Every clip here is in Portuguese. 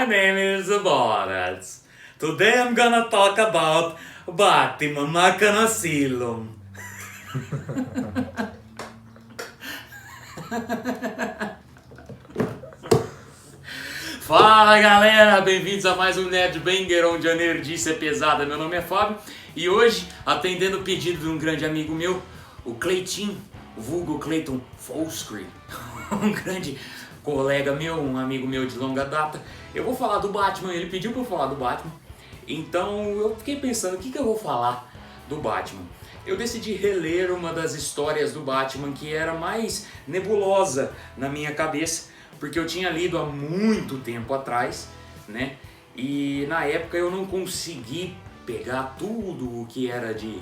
My name is Borat. Today I'm gonna talk about Batman Arkham Asylum. Fala galera, bem-vindos a mais um Nerd Banger, onde a nerdice é pesada. Meu nome é Fábio e hoje, atendendo o pedido de um grande amigo meu, o Cleitinho, vulgo Clayton Foscree, um grande colega meu, um amigo meu de longa data, eu vou falar do Batman. Ele pediu pra eu falar do Batman, então eu fiquei pensando, o que eu vou falar do Batman? Eu decidi reler uma das histórias do Batman que era mais nebulosa na minha cabeça, porque eu tinha lido há muito tempo atrás, né? E na época eu não consegui pegar tudo o que era de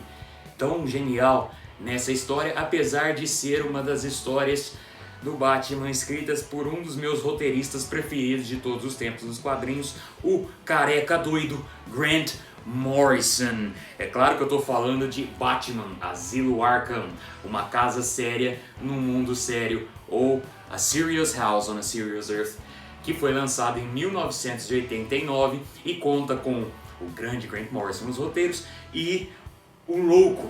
tão genial nessa história, apesar de ser uma das histórias do Batman escritas por um dos meus roteiristas preferidos de todos os tempos nos quadrinhos, o careca doido Grant Morrison. É claro que eu tô falando de Batman, Asilo Arkham, uma casa séria num mundo sério, ou A Serious House on a Serious Earth, que foi lançado em 1989 e conta com o grande Grant Morrison nos roteiros e o louco,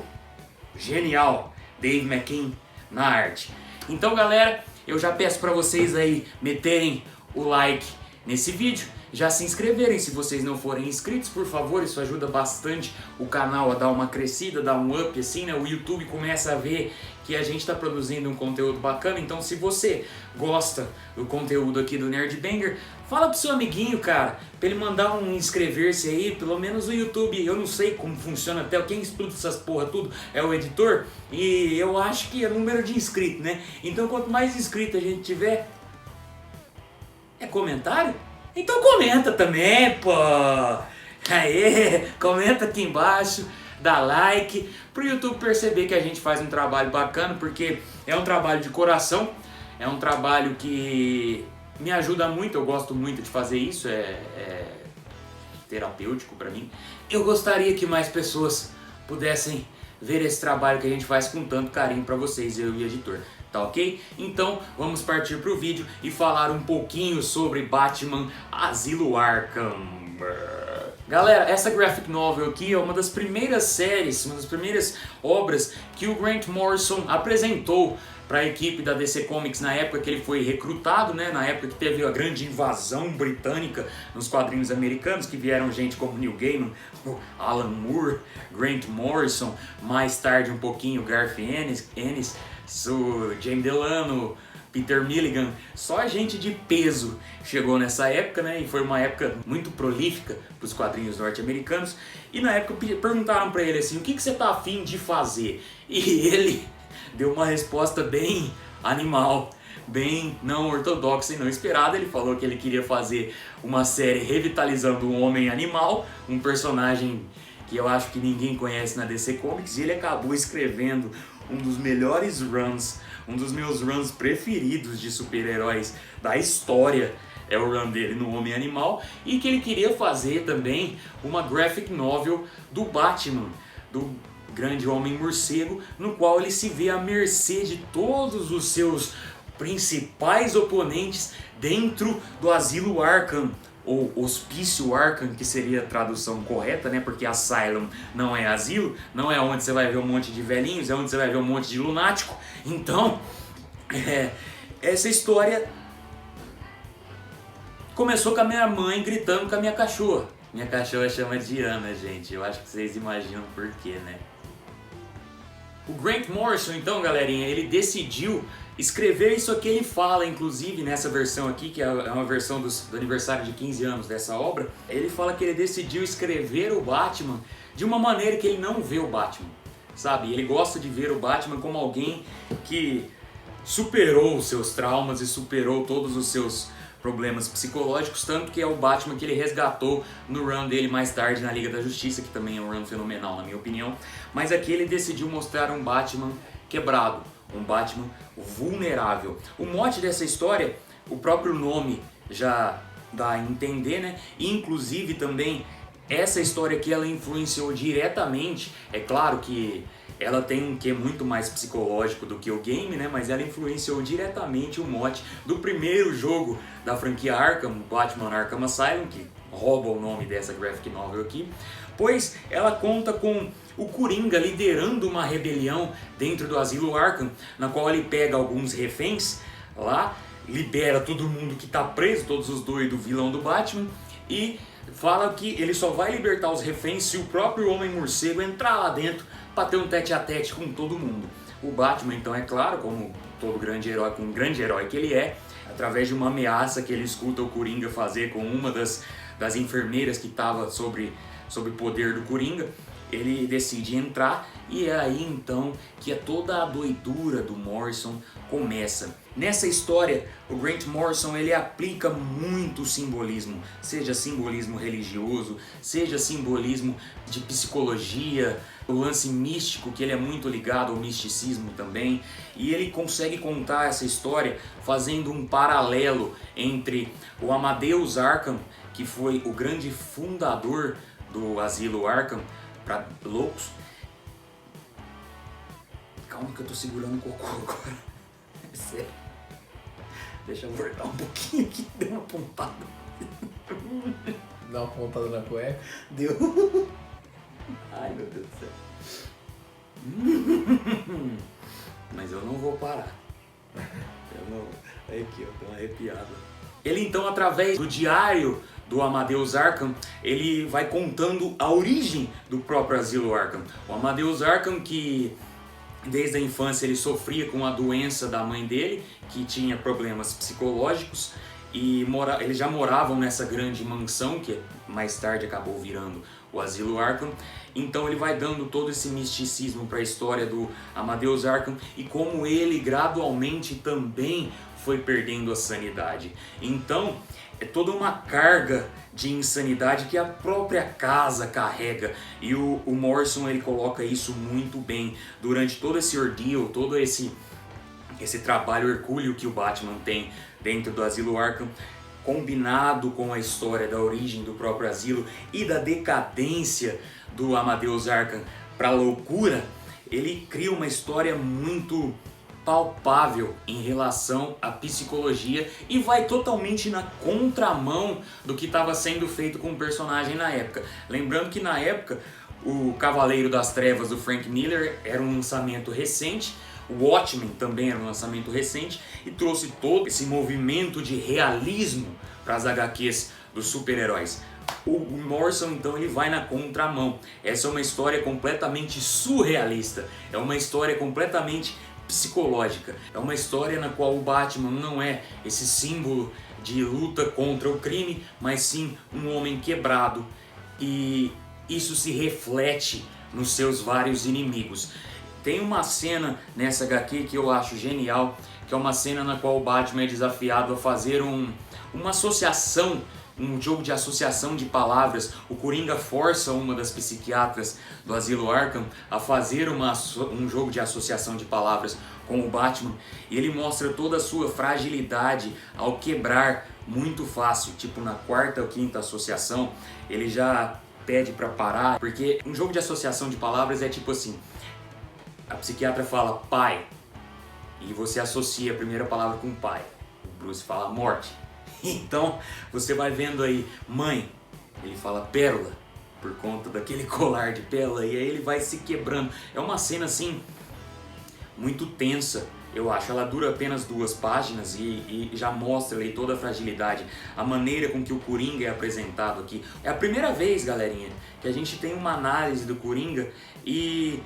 genial Dave McKean na arte. Então galera, eu já peço para vocês aí meterem o like nesse vídeo, já se inscreverem se vocês não forem inscritos, por favor, isso ajuda bastante o canal a dar uma crescida, dar um up assim, né? O YouTube começa a ver que a gente está produzindo um conteúdo bacana, então se você gosta do conteúdo aqui do Nerd Banger, fala pro seu amiguinho, cara, pra ele mandar um inscrever-se aí, pelo menos no YouTube. Eu não sei como funciona até, quem explica essas porra tudo é o editor, e eu acho que é número de inscritos, né? Então quanto mais inscrito a gente tiver, é comentário? Então comenta também, pô! Aê, comenta aqui embaixo, dá like, pro YouTube perceber que a gente faz um trabalho bacana, porque é um trabalho de coração, é um trabalho que me ajuda muito, eu gosto muito de fazer isso, é terapêutico pra mim. Eu gostaria que mais pessoas pudessem ver esse trabalho que a gente faz com tanto carinho pra vocês, eu e o editor. Tá ok? Então vamos partir pro vídeo e falar um pouquinho sobre Batman Asilo Arkham. Galera, essa graphic novel aqui é uma das primeiras séries, uma das primeiras obras que o Grant Morrison apresentou para a equipe da DC Comics na época que ele foi recrutado, né? Na época que teve a grande invasão britânica nos quadrinhos americanos, que vieram gente como Neil Gaiman, Alan Moore, Grant Morrison, mais tarde um pouquinho Garth Ennis, James Delano, Peter Milligan, só gente de peso chegou nessa época, né? E foi uma época muito prolífica para os quadrinhos norte-americanos. E na época perguntaram para ele assim, o que você tá afim de fazer? E ele deu uma resposta bem animal, bem não ortodoxa e não esperada. Ele falou que ele queria fazer uma série revitalizando um homem animal, um personagem que eu acho que ninguém conhece na DC Comics, e ele acabou escrevendo um dos melhores runs, um dos meus runs preferidos de super-heróis da história, é o run dele no Homem Animal, e que ele queria fazer também uma graphic novel do Batman, do grande Homem Morcego, no qual ele se vê à mercê de todos os seus principais oponentes dentro do Asilo Arkham, ou Hospício Arkham, que seria a tradução correta, né? Porque Asylum não é asilo, não é onde você vai ver um monte de velhinhos, é onde você vai ver um monte de lunático. Então, essa história começou com a minha mãe gritando com a minha cachorra. Minha cachorra chama Diana, gente, eu acho que vocês imaginam por quê, né? O Grant Morrison, então, galerinha, ele decidiu escrever isso aqui. Ele fala, inclusive, nessa versão aqui, que é uma versão do aniversário de 15 anos dessa obra, ele fala que ele decidiu escrever o Batman de uma maneira que ele não vê o Batman, sabe? Ele gosta de ver o Batman como alguém que superou os seus traumas e superou todos os seus problemas psicológicos, tanto que é o Batman que ele resgatou no run dele mais tarde na Liga da Justiça, que também é um run fenomenal na minha opinião, mas aqui ele decidiu mostrar um Batman quebrado, um Batman vulnerável. O mote dessa história, o próprio nome já dá a entender, né? E inclusive também essa história aqui ela influenciou diretamente, é claro que ela tem um quê muito mais psicológico do que o game, né? Mas ela influenciou diretamente o mote do primeiro jogo da franquia Arkham, Batman Arkham Asylum, que rouba o nome dessa graphic novel aqui, pois ela conta com o Coringa liderando uma rebelião dentro do asilo Arkham, na qual ele pega alguns reféns lá, libera todo mundo que tá preso, todos os doidos vilão do Batman, e fala que ele só vai libertar os reféns se o próprio Homem-Morcego entrar lá dentro para ter um tete-a-tete com todo mundo. O Batman, então, é claro, como todo grande herói, como um grande herói que ele é, através de uma ameaça que ele escuta o Coringa fazer com uma das enfermeiras que estava sob o poder do Coringa, ele decide entrar, e é aí então que toda a doidura do Morrison começa. Nessa história, o Grant Morrison ele aplica muito simbolismo, seja simbolismo religioso, seja simbolismo de psicologia, o lance místico, que ele é muito ligado ao misticismo também, e ele consegue contar essa história fazendo um paralelo entre o Amadeus Arkham, que foi o grande fundador do asilo Arkham para loucos. Calma que eu tô segurando o cocô agora. É sério. Deixa eu voltar um pouquinho aqui, deu uma pontada. Dá uma pontada na cueca. Deu. Ai, meu Deus do céu. Mas eu não vou parar. Aí aqui, ó, tô arrepiado. Ele então, através do diário do Amadeus Arkham, ele vai contando a origem do próprio asilo Arkham. O Amadeus Arkham, que desde a infância ele sofria com a doença da mãe dele, que tinha problemas psicológicos, e eles já moravam nessa grande mansão, que mais tarde acabou virando o asilo Arkham. Então ele vai dando todo esse misticismo para a história do Amadeus Arkham e como ele gradualmente também foi perdendo a sanidade. Então é toda uma carga de insanidade que a própria casa carrega, e o Morrison ele coloca isso muito bem durante todo esse ordeal, todo esse trabalho hercúleo que o Batman tem dentro do asilo Arkham, combinado com a história da origem do próprio asilo e da decadência do Amadeus Arkham para a loucura. Ele cria uma história muito palpável em relação à psicologia e vai totalmente na contramão do que estava sendo feito com o personagem na época. Lembrando que na época o Cavaleiro das Trevas do Frank Miller era um lançamento recente, o Watchmen também era um lançamento recente e trouxe todo esse movimento de realismo para as HQs dos super-heróis. O Morrison então ele vai na contramão. Essa é uma história completamente surrealista, é uma história completamente psicológica, é uma história na qual o Batman não é esse símbolo de luta contra o crime, mas sim um homem quebrado, e isso se reflete nos seus vários inimigos. Tem uma cena nessa HQ que eu acho genial, que é uma cena na qual o Batman é desafiado a fazer uma associação, um jogo de associação de palavras. O Coringa força uma das psiquiatras do asilo Arkham a fazer um jogo de associação de palavras com o Batman, e ele mostra toda a sua fragilidade ao quebrar muito fácil. Tipo, na quarta ou quinta associação ele já pede para parar, porque um jogo de associação de palavras é tipo assim: a psiquiatra fala pai e você associa a primeira palavra com pai. O Bruce fala morte. Então você vai vendo aí mãe, ele fala pérola por conta daquele colar de pérola, e aí ele vai se quebrando. É uma cena assim muito tensa, eu acho. Ela dura apenas 2 páginas e já mostra ali toda a fragilidade, a maneira com que o Coringa é apresentado aqui. É a primeira vez, galerinha, que a gente tem uma análise do Coringa, e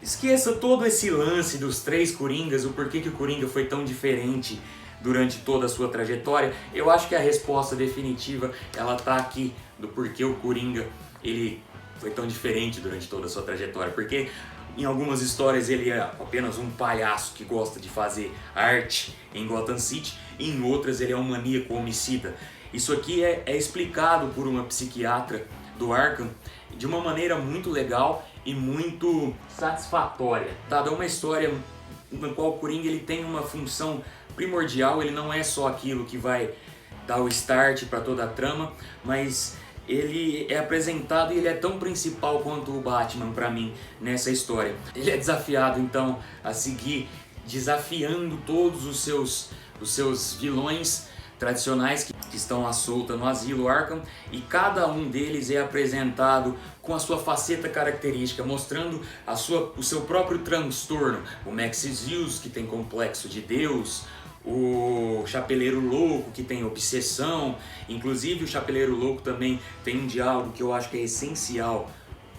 esqueça todo esse lance dos 3 Coringas, o porquê que o Coringa foi tão diferente durante toda a sua trajetória. Eu acho que a resposta definitiva ela tá aqui, do porquê o Coringa ele foi tão diferente durante toda a sua trajetória. Porque em algumas histórias ele é apenas um palhaço que gosta de fazer arte em Gotham City, e em outras ele é um maníaco homicida. Isso aqui é explicado por uma psiquiatra do Arkham de uma maneira muito legal e muito satisfatória. Dada uma história na qual o Coringa ele tem uma função primordial, ele não é só aquilo que vai dar o start para toda a trama, mas ele é apresentado e ele é tão principal quanto o Batman pra mim nessa história. Ele é desafiado então a seguir desafiando todos os seus vilões tradicionais que estão à solta no asilo Arkham, e cada um deles é apresentado com a sua faceta característica, mostrando o seu próprio transtorno. O Max Zeus, que tem complexo de Deus, o Chapeleiro Louco, que tem obsessão. Inclusive o Chapeleiro Louco também tem um diálogo que eu acho que é essencial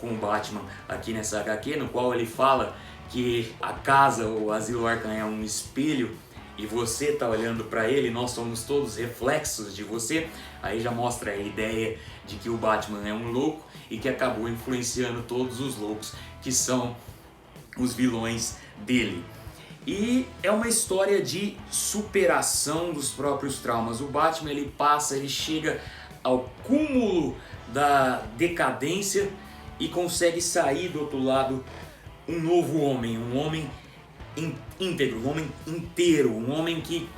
com o Batman aqui nessa HQ, no qual ele fala que a casa, o asilo Arkham, é um espelho e você tá olhando para ele, nós somos todos reflexos de você. Aí já mostra a ideia de que o Batman é um louco e que acabou influenciando todos os loucos que são os vilões dele. E é uma história de superação dos próprios traumas. O Batman ele chega ao cúmulo da decadência e consegue sair do outro lado um novo homem, um homem íntegro, um homem inteiro, um homem que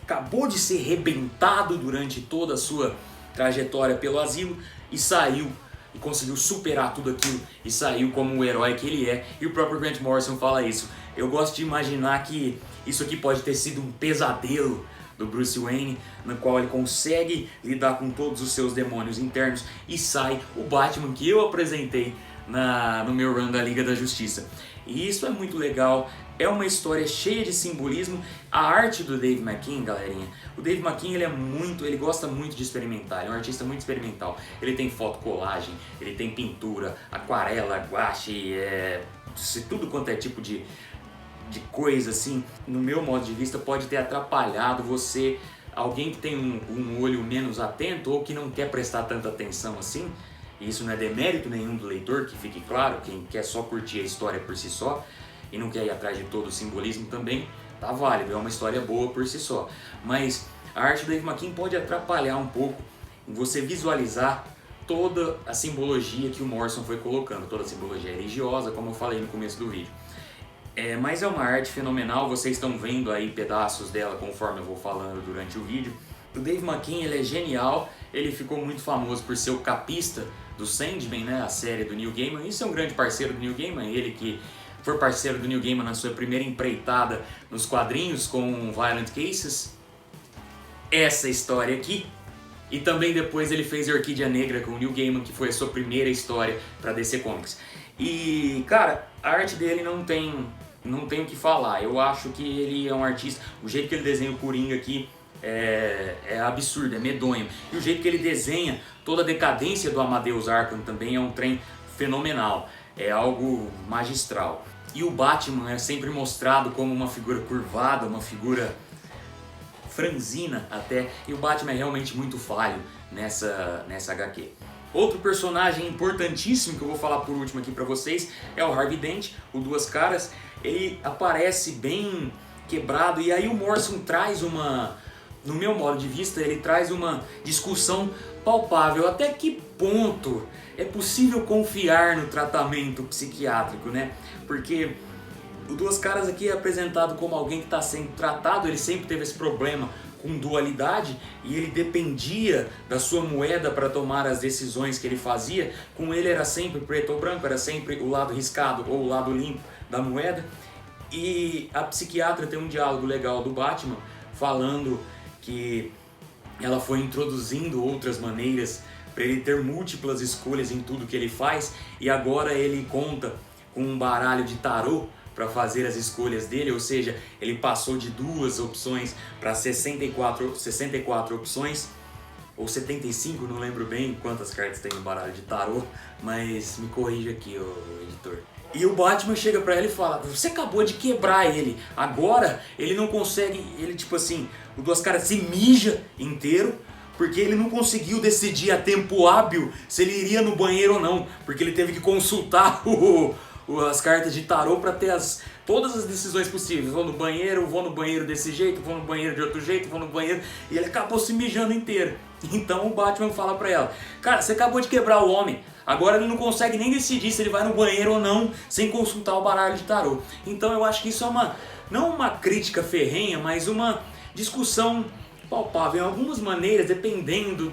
acabou de ser rebentado durante toda a sua trajetória pelo asilo e saiu e conseguiu superar tudo aquilo e saiu como o herói que ele é. E o próprio Grant Morrison fala isso. Eu gosto de imaginar que isso aqui pode ter sido um pesadelo do Bruce Wayne, no qual ele consegue lidar com todos os seus demônios internos e sai o Batman que eu apresentei no meu run da Liga da Justiça. E isso é muito legal, é uma história cheia de simbolismo. A arte do Dave McKean, galerinha, o Dave McKean ele gosta muito de experimentar, ele é um artista muito experimental. Ele tem fotocolagem, ele tem pintura, aquarela, guache, tudo quanto é tipo de coisa assim. No meu modo de vista pode ter atrapalhado você, alguém que tem um olho menos atento ou que não quer prestar tanta atenção assim. E isso não é demérito nenhum do leitor, que fique claro. Quem quer só curtir a história por si só e não quer ir atrás de todo o simbolismo também, tá válido, é uma história boa por si só. Mas a arte do Dave McKean pode atrapalhar um pouco em você visualizar toda a simbologia que o Morrison foi colocando, toda a simbologia religiosa, como eu falei no começo do vídeo. Mas é uma arte fenomenal, vocês estão vendo aí pedaços dela conforme eu vou falando durante o vídeo. O Dave McKean ele é genial, ele ficou muito famoso por ser o capista do Sandman, né, a série do Neil Gaiman. Isso é um grande parceiro do Neil Gaiman, ele que foi parceiro do Neil Gaiman na sua primeira empreitada nos quadrinhos com Violent Cases, essa história aqui. E também depois ele fez Orquídea Negra com o Neil Gaiman, que foi a sua primeira história para DC Comics. E cara, a arte dele não tem o que falar. Eu acho que ele é um artista, o jeito que ele desenha o Coringa aqui é absurdo, é medonho. E o jeito que ele desenha toda a decadência do Amadeus Arkham também é um trem fenomenal, é algo magistral. E o Batman é sempre mostrado como uma figura curvada, uma figura franzina até, e o Batman é realmente muito falho nessa HQ. Outro personagem importantíssimo que eu vou falar por último aqui pra vocês é o Harvey Dent, o Duas Caras. Ele aparece bem quebrado e aí o Morrison traz no meu modo de vista, ele traz uma discussão palpável. Até que ponto é possível confiar no tratamento psiquiátrico, né? Porque o Duas Caras aqui é apresentado como alguém que está sendo tratado, ele sempre teve esse problema com dualidade e ele dependia da sua moeda para tomar as decisões que ele fazia. Com ele era sempre preto ou branco, era sempre o lado riscado ou o lado limpo da moeda. E a psiquiatra tem um diálogo legal do Batman falando que ela foi introduzindo outras maneiras para ele ter múltiplas escolhas em tudo que ele faz, e agora ele conta com um baralho de tarô para fazer as escolhas dele, ou seja, ele passou de 2 opções para 64 opções, ou 75, não lembro bem quantas cartas tem no baralho de tarô, mas me corrija aqui, ô editor. E o Batman chega pra ela e fala: você acabou de quebrar ele, agora ele não consegue, ele tipo assim, o Duas Caras se mija inteiro, porque ele não conseguiu decidir a tempo hábil se ele iria no banheiro ou não, porque ele teve que consultar as cartas de tarô para ter todas as decisões possíveis. Vou no banheiro desse jeito, vou no banheiro de outro jeito, vou no banheiro, e ele acabou se mijando inteiro. Então o Batman fala pra ela: cara, você acabou de quebrar o homem, agora ele não consegue nem decidir se ele vai no banheiro ou não sem consultar o baralho de tarô. Então eu acho que isso é não uma crítica ferrenha, mas uma discussão palpável. Em algumas maneiras, dependendo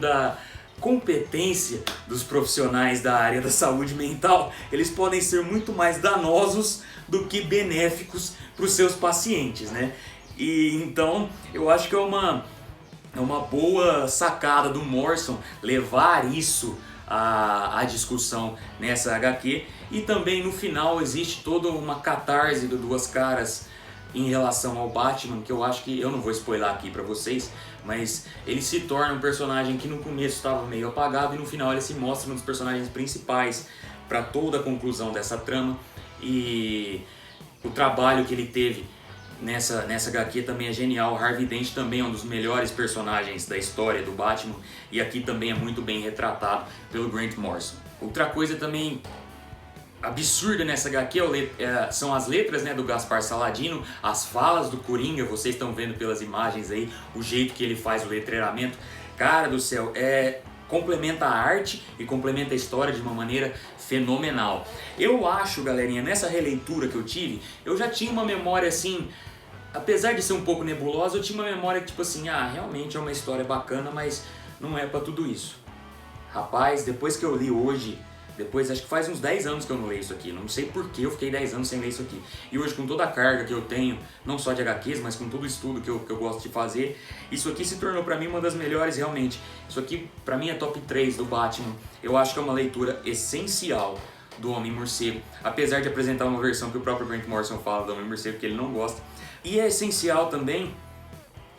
competência dos profissionais da área da saúde mental, eles podem ser muito mais danosos do que benéficos para os seus pacientes, né? E então eu acho que é uma boa sacada do Morrison levar isso à discussão nessa HQ. E também no final existe toda uma catarse do Duas Caras em relação ao Batman, que eu acho que, eu não vou spoiler aqui pra vocês, mas ele se torna um personagem que no começo estava meio apagado e no final ele se mostra um dos personagens principais para toda a conclusão dessa trama. E o trabalho que ele teve nessa HQ também é genial. Harvey Dent também é um dos melhores personagens da história do Batman e aqui também é muito bem retratado pelo Grant Morrison. Outra coisa também absurda nessa HQ são as letras, né, do Gaspar Saladino, as falas do Coringa, vocês estão vendo pelas imagens aí, o jeito que ele faz o letreiramento. Cara do céu, complementa a arte e complementa a história de uma maneira fenomenal. Eu acho, galerinha, nessa releitura que eu tive, eu já tinha uma memória assim, apesar de ser um pouco nebulosa, eu tinha uma memória que tipo assim, realmente é uma história bacana, mas não é pra tudo isso. Rapaz, depois que eu li hoje, acho que faz uns 10 anos que eu não leio isso aqui, não sei por que eu fiquei 10 anos sem ler isso aqui. E hoje, com toda a carga que eu tenho, não só de HQs, mas com todo o estudo que eu gosto de fazer, isso aqui se tornou pra mim uma das melhores realmente. Isso aqui pra mim é top 3 do Batman. Eu acho que é uma leitura essencial do Homem-Morcego, apesar de apresentar uma versão que o próprio Grant Morrison fala do Homem-Morcego que ele não gosta. E é essencial também,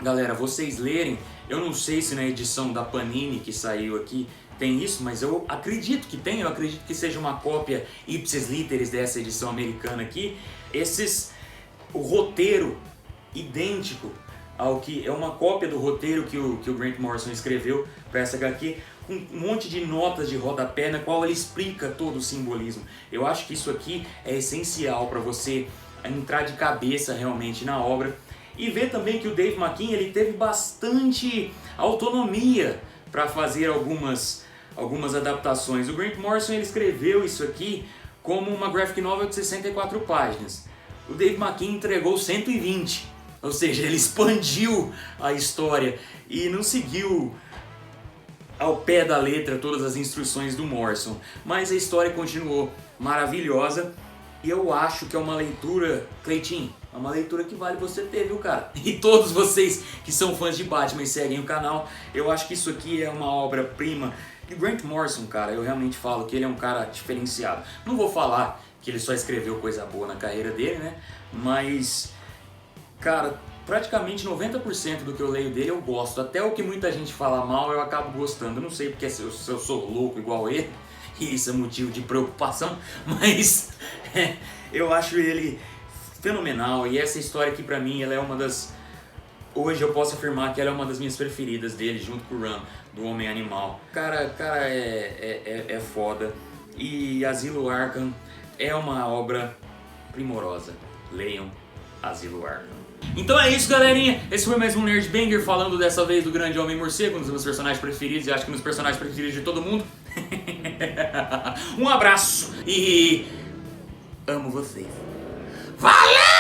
galera, vocês lerem. Eu não sei se na edição da Panini que saiu aqui tem isso, mas eu acredito que tem, eu acredito que seja uma cópia ipsis literis dessa edição americana aqui. O roteiro idêntico ao que é uma cópia do roteiro que o Grant Morrison escreveu para essa HQ, com um monte de notas de rodapé na qual ele explica todo o simbolismo. Eu acho que isso aqui é essencial para você entrar de cabeça realmente na obra e ver também que o Dave McKean ele teve bastante autonomia para fazer algumas adaptações. O Grant Morrison ele escreveu isso aqui como uma graphic novel de 64 páginas. O Dave McKean entregou 120, ou seja, ele expandiu a história e não seguiu ao pé da letra todas as instruções do Morrison. Mas a história continuou maravilhosa e eu acho que é uma leitura, Cleitinho, é uma leitura que vale você ter, viu, cara? E todos vocês que são fãs de Batman e seguem o canal, eu acho que isso aqui é uma obra-prima. E Grant Morrison, cara, eu realmente falo que ele é um cara diferenciado. Não vou falar que ele só escreveu coisa boa na carreira dele, né? Mas, cara, praticamente 90% do que eu leio dele eu gosto. Até o que muita gente fala mal eu acabo gostando. Eu não sei porque se eu sou louco igual ele, e isso é motivo de preocupação, mas eu acho ele fenomenal. E essa história aqui pra mim, ela é uma das... Hoje eu posso afirmar que ela é uma das minhas preferidas dele, junto com o Run, do Homem-Animal. Cara é foda. E Asilo Arkham é uma obra primorosa. Leiam Asilo Arkham. Então é isso, galerinha. Esse foi mais um Nerd Banger, falando dessa vez do grande Homem-Morcego, um dos meus personagens preferidos, e acho que um dos personagens preferidos de todo mundo. Um abraço e amo vocês. Valeu!